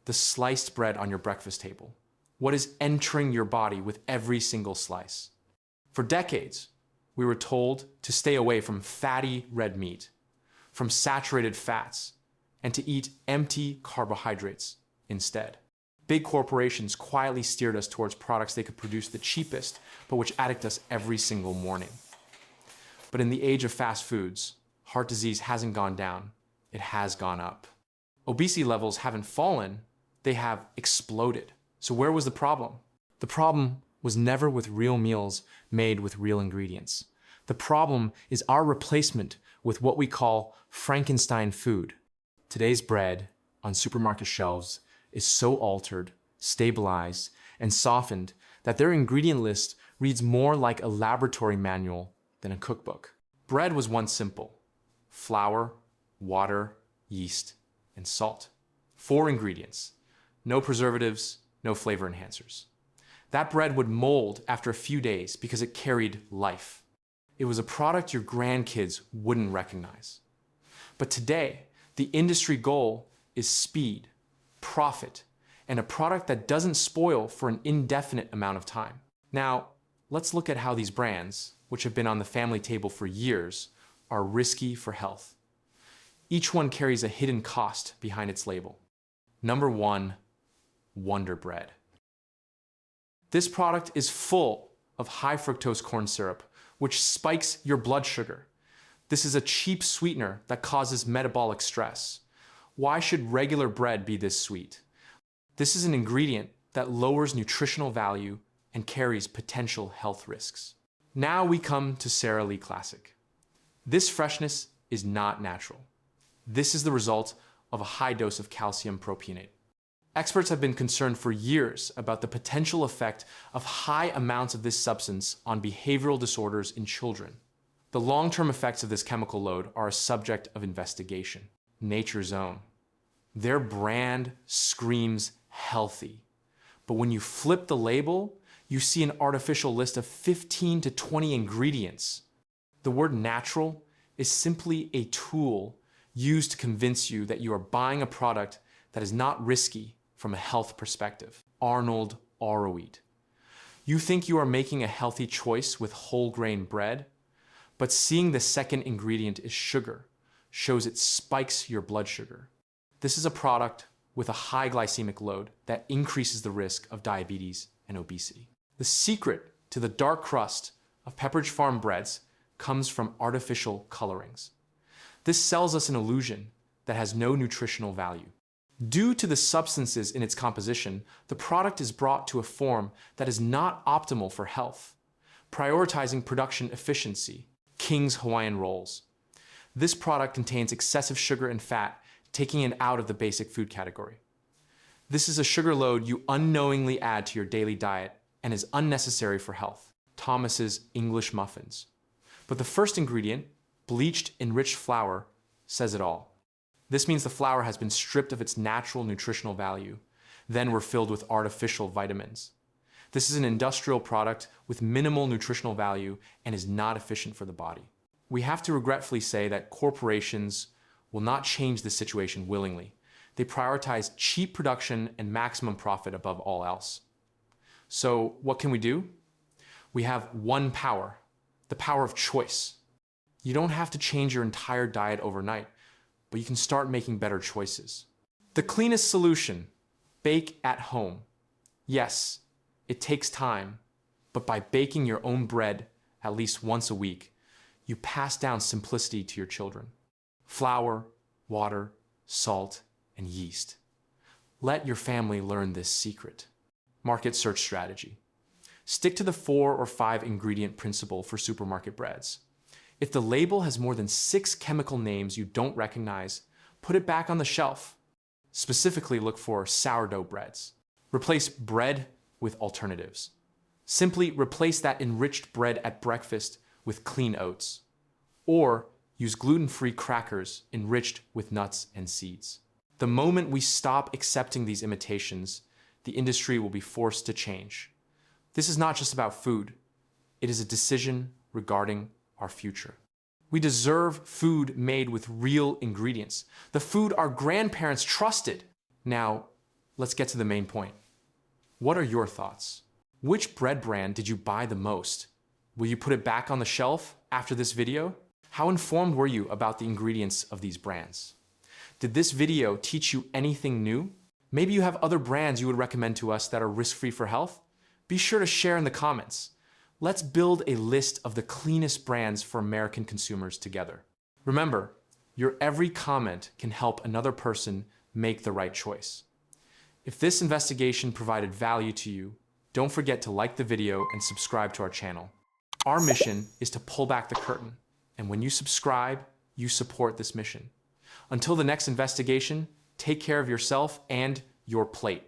the sliced bread on your breakfast table. What is entering your body with every single slice? For decades, we were told to stay away from fatty red meat, from saturated fats, and to eat empty carbohydrates instead. Big corporations quietly steered us towards products they could produce the cheapest, but which addict us every single morning. But in the age of fast foods, heart disease hasn't gone down, it has gone up. Obesity levels haven't fallen, they have exploded. So where was the problem? The problem was never with real meals made with real ingredients. The problem is our replacement with what we call Frankenstein food. Today's bread on supermarket shelves is so altered, stabilized, and softened that their ingredient list reads more like a laboratory manual than a cookbook. Bread was once simple: flour, water, yeast, and salt. 4 ingredients, no preservatives, no flavor enhancers. That bread would mold after a few days because it carried life. It was a product your grandkids wouldn't recognize. But today, the industry goal is speed, profit, and a product that doesn't spoil for an indefinite amount of time. Now, let's look at how these brands, which have been on the family table for years, are risky for health. Each one carries a hidden cost behind its label. Number 1, Wonder Bread. This product is full of high fructose corn syrup, which spikes your blood sugar. This is a cheap sweetener that causes metabolic stress. Why should regular bread be this sweet? This is an ingredient that lowers nutritional value and carries potential health risks. Now we come to Sara Lee Classic. This freshness is not natural. This is the result of a high dose of calcium propionate. Experts have been concerned for years about the potential effect of high amounts of this substance on behavioral disorders in children. The long-term effects of this chemical load are a subject of investigation. Nature's Own. Their brand screams healthy. But when you flip the label, you see an artificial list of 15 to 20 ingredients. The word natural is simply a tool used to convince you that you are buying a product that is not risky from a health perspective. Arnold Arrowwheat. You think you are making a healthy choice with whole grain bread, but seeing the second ingredient is sugar shows it spikes your blood sugar. This is a product with a high glycemic load that increases the risk of diabetes and obesity. The secret to the dark crust of Pepperidge Farm breads comes from artificial colorings. This sells us an illusion that has no nutritional value. Due to the substances in its composition, the product is brought to a form that is not optimal for health, prioritizing production efficiency. King's Hawaiian Rolls. This product contains excessive sugar and fat, taking it out of the basic food category. This is a sugar load you unknowingly add to your daily diet and is unnecessary for health. Thomas's English Muffins. But the first ingredient, bleached enriched flour, says it all. This means the flour has been stripped of its natural nutritional value, then were filled with artificial vitamins. This is an industrial product with minimal nutritional value and is not efficient for the body. We have to regretfully say that corporations will not change this situation willingly. They prioritize cheap production and maximum profit above all else. So what can we do? We have one power, the power of choice. You don't have to change your entire diet overnight, but you can start making better choices. The cleanest solution, bake at home. Yes, it takes time, but by baking your own bread at least once a week, you pass down simplicity to your children. Flour, water, salt, and yeast. Let your family learn this secret. Market search strategy. Stick to the 4 or 5 ingredient principle for supermarket breads. If the label has more than 6 chemical names you don't recognize, put it back on the shelf. Specifically, look for sourdough breads. Replace bread with alternatives. Simply replace that enriched bread at breakfast with clean oats. Or use gluten-free crackers enriched with nuts and seeds. The moment we stop accepting these imitations, the industry will be forced to change. This is not just about food. It is a decision regarding our future. We deserve food made with real ingredients, the food our grandparents trusted. Now, let's get to the main point. What are your thoughts? Which bread brand did you buy the most? Will you put it back on the shelf after this video? How informed were you about the ingredients of these brands? Did this video teach you anything new? Maybe you have other brands you would recommend to us that are risk-free for health? Be sure to share in the comments. Let's build a list of the cleanest brands for American consumers together. Remember, your every comment can help another person make the right choice. If this investigation provided value to you, don't forget to like the video and subscribe to our channel. Our mission is to pull back the curtain, and when you subscribe, you support this mission. Until the next investigation, take care of yourself and your plate.